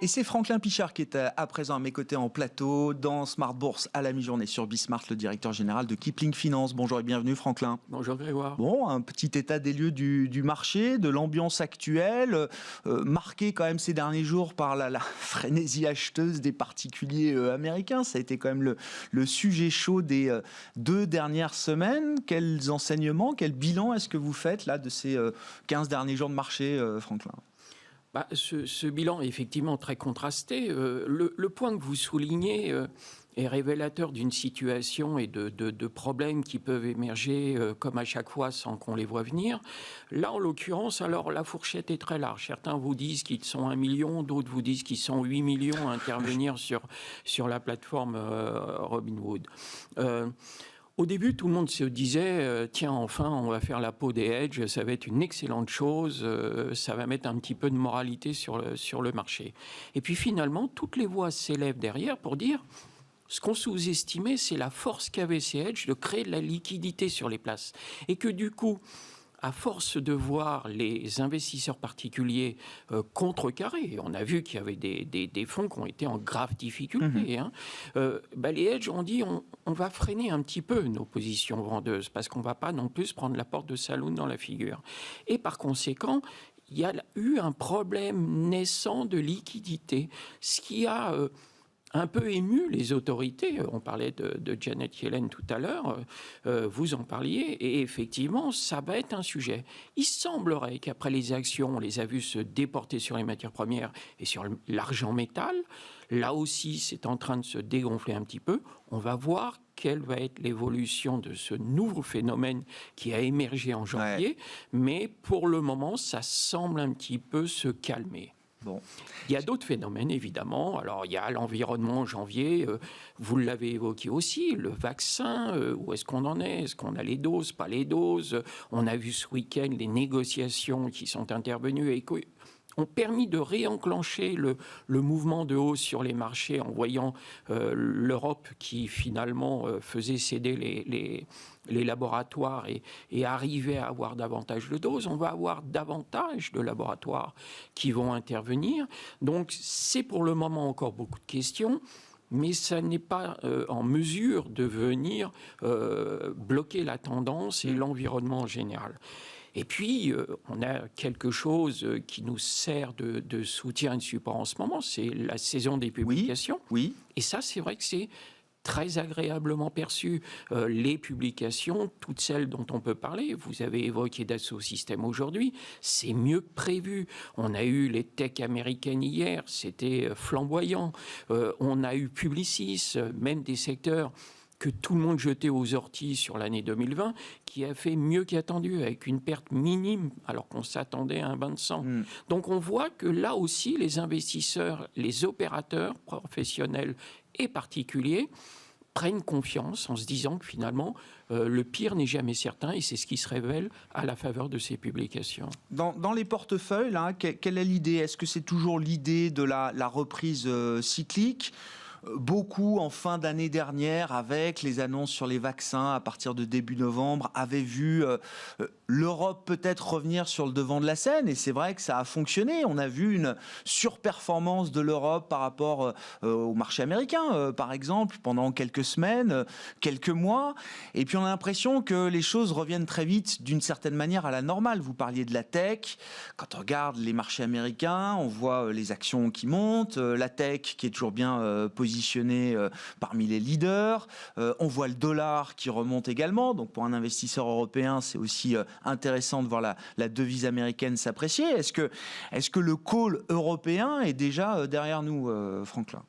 c'est Franklin Pichard qui est à présent à mes côtés en plateau dans Smart Bourse à la mi-journée sur Bismart, le directeur général de Kipling Finance. Bonjour et bienvenue Franklin. Bonjour Grégoire. Bon, un petit état des lieux du marché, de l'ambiance actuelle, marqué quand même ces derniers jours par la frénésie acheteuse des particuliers américains. Ça a été quand même le sujet chaud des 2 dernières semaines. Quels enseignements, quel bilan est-ce que vous faites là de ces 15 derniers jours de marché, Franklin ? Ce bilan est effectivement très contrasté. Le point que vous soulignez est révélateur d'une situation et de problèmes qui peuvent émerger comme à chaque fois sans qu'on les voit venir. Là, en l'occurrence, alors la fourchette est très large. Certains vous disent qu'ils sont 1 million, d'autres vous disent qu'ils sont 8 millions à intervenir sur la plateforme Robinhood. Au début, tout le monde se disait tiens, enfin, on va faire la peau des hedges, ça va être une excellente chose, ça va mettre un petit peu de moralité sur le marché. Et puis finalement, toutes les voix s'élèvent derrière pour dire ce qu'on sous-estimait, c'est la force qu'avaient ces hedges de créer de la liquidité sur les places. Et que du coup, à force de voir les investisseurs particuliers contrecarrer, on a vu qu'il y avait des fonds qui ont été en grave difficulté, les hedges ont dit on va freiner un petit peu nos positions vendeuses parce qu'on ne va pas non plus prendre la porte de saloon dans la figure. Et par conséquent, il y a eu un problème naissant de liquidité, ce qui a un peu ému les autorités. On parlait de Janet Yellen tout à l'heure, vous en parliez, et effectivement, ça va être un sujet. Il semblerait qu'après les actions, on les a vus se déporter sur les matières premières et sur l'argent métal. Là aussi, c'est en train de se dégonfler un petit peu. On va voir quelle va être l'évolution de ce nouveau phénomène qui a émergé en janvier. Mais pour le moment, ça semble un petit peu se calmer. Bon. Il y a d'autres phénomènes, évidemment. Alors, il y a l'environnement en janvier. Vous l'avez évoqué aussi. Le vaccin, où est-ce qu'on en est ? Est-ce qu'on a les doses, pas les doses ? On a vu ce week-end les négociations qui sont intervenues et ont permis de réenclencher le mouvement de hausse sur les marchés en voyant l'Europe qui finalement faisait céder les laboratoires et arrivait à avoir davantage de doses. On va avoir davantage de laboratoires qui vont intervenir. Donc c'est pour le moment encore beaucoup de questions. Mais ça n'est pas en mesure de venir bloquer la tendance et l'environnement en général. Et puis, on a quelque chose qui nous sert de soutien et de support en ce moment, c'est la saison des publications. Oui. Et ça, c'est vrai que c'est très agréablement perçu. Les publications, toutes celles dont on peut parler, vous avez évoqué Dassault Systèmes aujourd'hui, c'est mieux que prévu. On a eu les techs américaines hier, c'était flamboyant. On a eu Publicis, même des secteurs que tout le monde jetait aux orties sur l'année 2020, qui a fait mieux qu'attendu, avec une perte minime, alors qu'on s'attendait à un bain de sang. Donc on voit que là aussi, les investisseurs, les opérateurs professionnels et particuliers prennent confiance en se disant que finalement, le pire n'est jamais certain, et c'est ce qui se révèle à la faveur de ces publications. Dans les portefeuilles, là, quelle est l'idée ? Est-ce que c'est toujours l'idée de la reprise cyclique ? Beaucoup, en fin d'année dernière, avec les annonces sur les vaccins à partir de début novembre, avaient vu l'Europe peut-être revenir sur le devant de la scène. Et c'est vrai que ça a fonctionné. On a vu une surperformance de l'Europe par rapport au marché américain, par exemple, pendant quelques semaines, quelques mois. Et puis on a l'impression que les choses reviennent très vite, d'une certaine manière, à la normale. Vous parliez de la tech. Quand on regarde les marchés américains, on voit les actions qui montent, la tech qui est toujours bien positionné parmi les leaders. On voit le dollar qui remonte également. Donc pour un investisseur européen, c'est aussi intéressant de voir la devise américaine s'apprécier. Est-ce que le call européen est déjà derrière nous, Franklin ?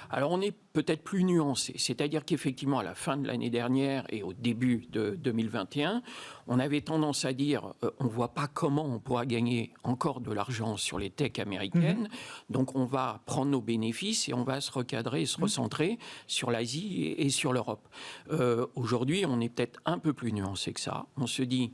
Alors on est peut-être plus nuancé, c'est-à-dire qu'effectivement à la fin de l'année dernière et au début de 2021, on avait tendance à dire on ne voit pas comment on pourra gagner encore de l'argent sur les techs américaines, donc on va prendre nos bénéfices et on va se recadrer et se recentrer sur l'Asie et sur l'Europe. Aujourd'hui, on est peut-être un peu plus nuancé que ça. On se dit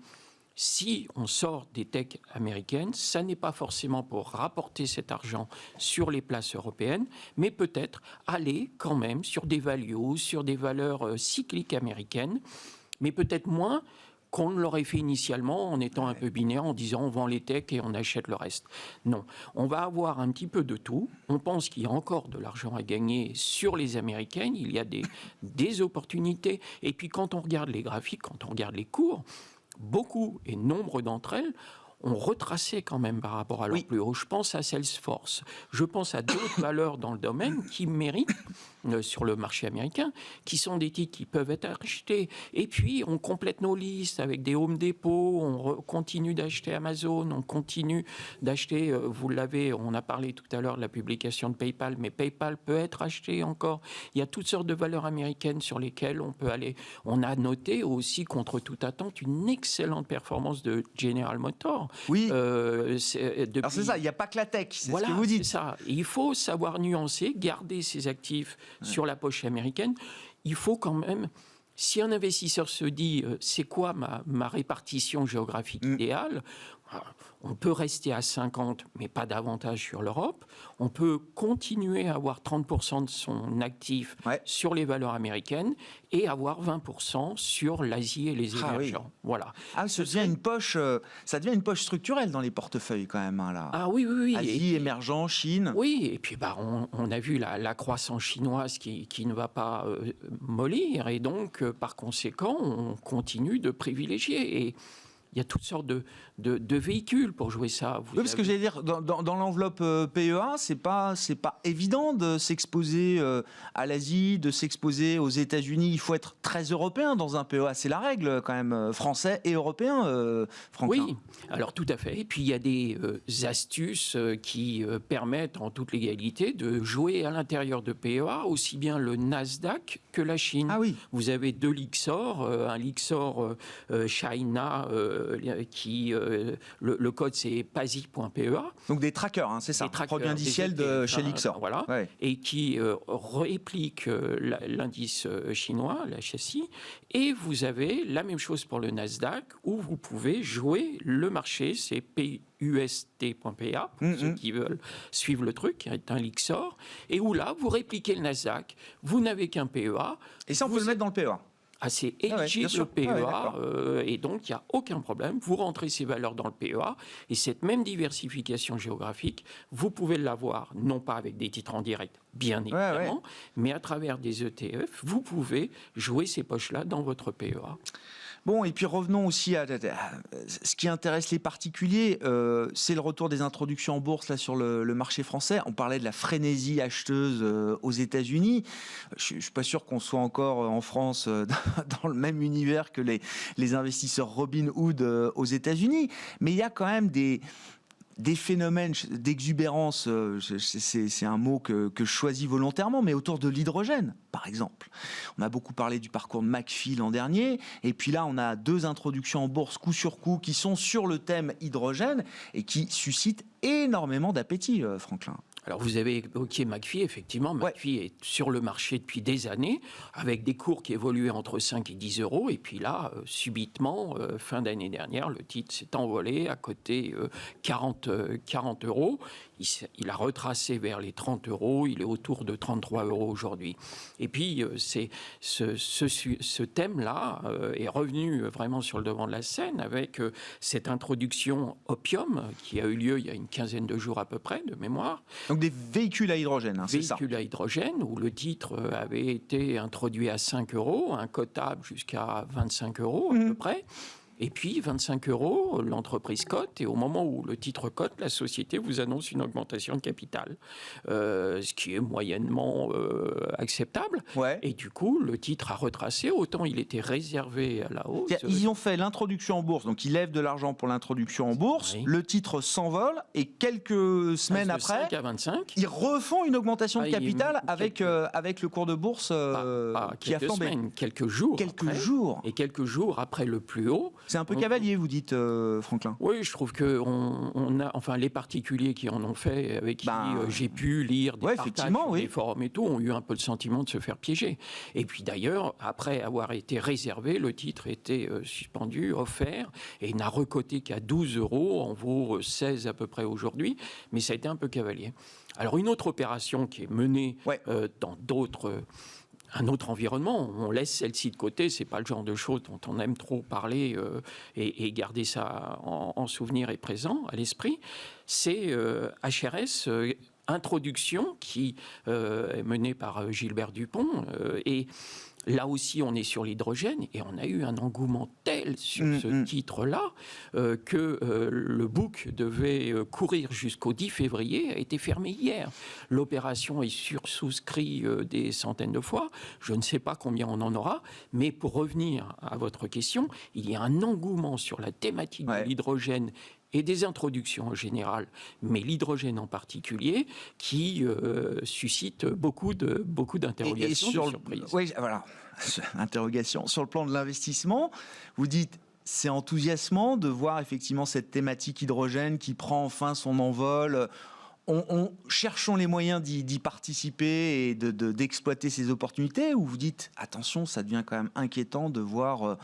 si on sort des techs américaines, ça n'est pas forcément pour rapporter cet argent sur les places européennes, mais peut-être aller quand même sur des values, sur des valeurs cycliques américaines, mais peut-être moins qu'on ne l'aurait fait initialement en étant un peu binaire, en disant on vend les techs et on achète le reste. Non, on va avoir un petit peu de tout. On pense qu'il y a encore de l'argent à gagner sur les américaines, il y a des opportunités. Et puis quand on regarde les graphiques, quand on regarde les cours, beaucoup et nombre d'entre elles ont retracé quand même par rapport à leur plus haut. Je pense à Salesforce, je pense à d'autres valeurs dans le domaine qui méritent sur le marché américain, qui sont des titres qui peuvent être achetés. Et puis, on complète nos listes avec des Home Depot, on continue d'acheter Amazon, on continue d'acheter, vous l'avez, on a parlé tout à l'heure de la publication de PayPal, mais PayPal peut être acheté encore. Il y a toutes sortes de valeurs américaines sur lesquelles on peut aller. On a noté aussi, contre toute attente, une excellente performance de General Motors. Oui. Alors c'est ça, il n'y a pas que la tech, c'est ce que vous dites. C'est ça. Il faut savoir nuancer, garder ses actifs sur la poche américaine. Il faut quand même, si un investisseur se dit c'est quoi ma répartition géographique idéale, on peut rester à 50, mais pas davantage sur l'Europe. On peut continuer à avoir 30% de son actif sur les valeurs américaines et avoir 20% sur l'Asie et les émergents. Voilà. Ça devient une poche structurelle dans les portefeuilles quand même. Là. Ah oui. Asie, émergents, Chine. Oui, et puis on a vu la croissance chinoise qui ne va pas mollir. Et donc, par conséquent, on continue de privilégier. Et il y a toutes sortes de véhicules pour jouer ça. Parce que j'allais dire, dans l'enveloppe PEA, c'est pas évident de s'exposer à l'Asie, de s'exposer aux États-Unis. Il faut être très européen dans un PEA. C'est la règle quand même, français et européen, Franklin. Oui, alors tout à fait. Et puis il y a des astuces qui permettent en toute légalité de jouer à l'intérieur de PEA, aussi bien le Nasdaq que la Chine. Ah oui. Vous avez deux Lixor, un Lixor China qui... le code, c'est PASI.pea. Donc des trackers, c'est ça, produit indiciel de chez Lixor. Voilà, et qui réplique l'indice chinois, la châssis. Et vous avez la même chose pour le Nasdaq, où vous pouvez jouer le marché, c'est PUST.pea, pour ceux qui veulent suivre le truc, qui est un Lixor, et où là, vous répliquez le Nasdaq, vous n'avez qu'un PEA. Et ça, on peut le mettre dans le PEA. C'est éligible le PEA, et donc il n'y a aucun problème. Vous rentrez ces valeurs dans le PEA, et cette même diversification géographique, vous pouvez l'avoir, non pas avec des titres en direct, bien évidemment, mais à travers des ETF, vous pouvez jouer ces poches-là dans votre PEA. Bon, et puis revenons aussi à ce qui intéresse les particuliers, c'est le retour des introductions en bourse là, sur le marché français. On parlait de la frénésie acheteuse aux États-Unis. Je ne suis pas sûr qu'on soit encore en France dans le même univers que les investisseurs Robinhood aux États-Unis. Mais il y a quand même des phénomènes d'exubérance, c'est un mot que je choisis volontairement, mais autour de l'hydrogène, par exemple. On a beaucoup parlé du parcours de McPhy l'an dernier, et puis là, on a 2 introductions en bourse coup sur coup qui sont sur le thème hydrogène et qui suscitent énormément d'appétit, Franklin. Alors vous avez évoqué McPhy, effectivement, McPhy est sur le marché depuis des années, avec des cours qui évoluaient entre 5 et 10 euros, et puis là, subitement, fin d'année dernière, le titre s'est envolé à côté 40 euros. Il a retracé vers les 30 euros, il est autour de 33 euros aujourd'hui. Et puis, ce thème-là est revenu vraiment sur le devant de la scène avec cette introduction Opium qui a eu lieu il y a une quinzaine de jours à peu près, de mémoire. Donc des véhicules à hydrogène, c'est ça ? Véhicules à hydrogène, où le titre avait été introduit à 5 euros, un cotable jusqu'à 25 euros à peu près. Et puis, 25 euros, l'entreprise cote, et au moment où le titre cote, la société vous annonce une augmentation de capital, ce qui est moyennement acceptable. Et du coup, le titre a retracé, autant il était réservé à la hausse. Ils ont fait l'introduction en bourse, donc ils lèvent de l'argent pour l'introduction en bourse, le titre s'envole, et quelques semaines après, 5 à 25, ils refont une augmentation de capital avec le cours de bourse qui a flambé. Quelques jours. Et quelques jours après le plus haut. C'est un peu cavalier, vous dites, Franklin. Oui, je trouve que les particuliers qui en ont fait, avec qui j'ai pu lire des partages sur des forums et tout, ont eu un peu le sentiment de se faire piéger. Et puis d'ailleurs, après avoir été réservé, le titre était suspendu, offert, et n'a recoté qu'à 12 euros, en vaut 16 à peu près aujourd'hui, mais ça a été un peu cavalier. Alors une autre opération qui est menée dans d'autres un autre environnement. On laisse celle-ci de côté, c'est pas le genre de choses dont on aime trop parler et garder ça en souvenir et présent à l'esprit. C'est HRS Introduction qui est menée par Gilbert Dupont et là aussi, on est sur l'hydrogène et on a eu un engouement tel sur ce titre-là que le book devait courir jusqu'au 10 février, a été fermé hier. L'opération est souscrite des centaines de fois. Je ne sais pas combien on en aura, mais pour revenir à votre question, il y a un engouement sur la thématique de l'hydrogène et des introductions en général, mais l'hydrogène en particulier, qui suscite beaucoup d'interrogations et de surprises. Oui, voilà, interrogation. Sur le plan de l'investissement, vous dites, c'est enthousiasmant de voir effectivement cette thématique hydrogène qui prend enfin son envol. Cherchons les moyens d'y participer et d'exploiter ces opportunités, ou vous dites, attention, ça devient quand même inquiétant de voir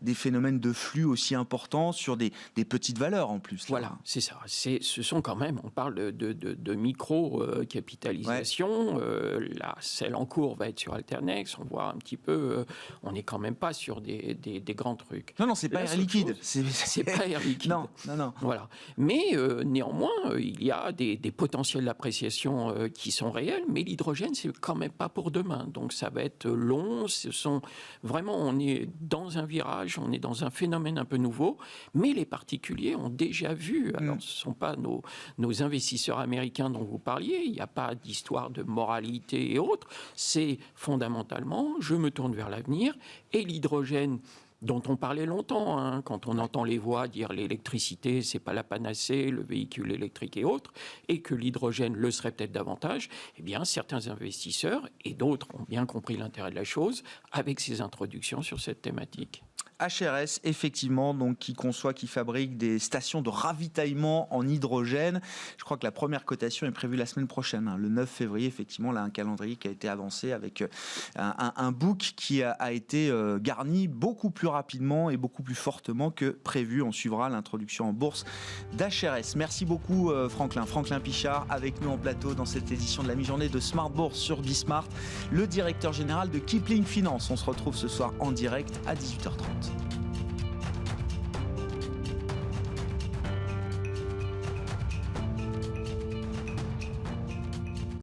des phénomènes de flux aussi importants sur des petites valeurs en plus. Là. Voilà, c'est ça. Ce sont quand même, on parle de micro-capitalisation. Celle en cours va être sur Alternex. On voit un petit peu, on n'est quand même pas sur des grands trucs. Non, c'est pas Air Liquide. C'est pas Air Liquide. Non. Voilà. Mais néanmoins, il y a des potentiels d'appréciation qui sont réels, mais l'hydrogène, c'est quand même pas pour demain. Donc ça va être long. On est dans un virage, on est dans un phénomène un peu nouveau, mais les particuliers ont déjà vu. Alors ce ne sont pas nos investisseurs américains dont vous parliez, il n'y a pas d'histoire de moralité et autres. C'est fondamentalement, je me tourne vers l'avenir et l'hydrogène, dont on parlait longtemps, quand on entend les voix dire l'électricité, c'est pas la panacée, le véhicule électrique et autres, et que l'hydrogène le serait peut-être davantage, eh bien, certains investisseurs et d'autres ont bien compris l'intérêt de la chose avec ces introductions sur cette thématique. HRS, effectivement, donc qui conçoit, qui fabrique des stations de ravitaillement en hydrogène. Je crois que la première cotation est prévue la semaine prochaine, le 9 février. Effectivement, là, un calendrier qui a été avancé avec un book qui a été garni beaucoup plus rapidement et beaucoup plus fortement que prévu. On suivra l'introduction en bourse d'HRS. Merci beaucoup, Franklin Pichard, avec nous en plateau dans cette édition de la mi-journée de Smart Bourse sur Bismart, le directeur général de Kipling Finance. On se retrouve ce soir en direct à 18h30.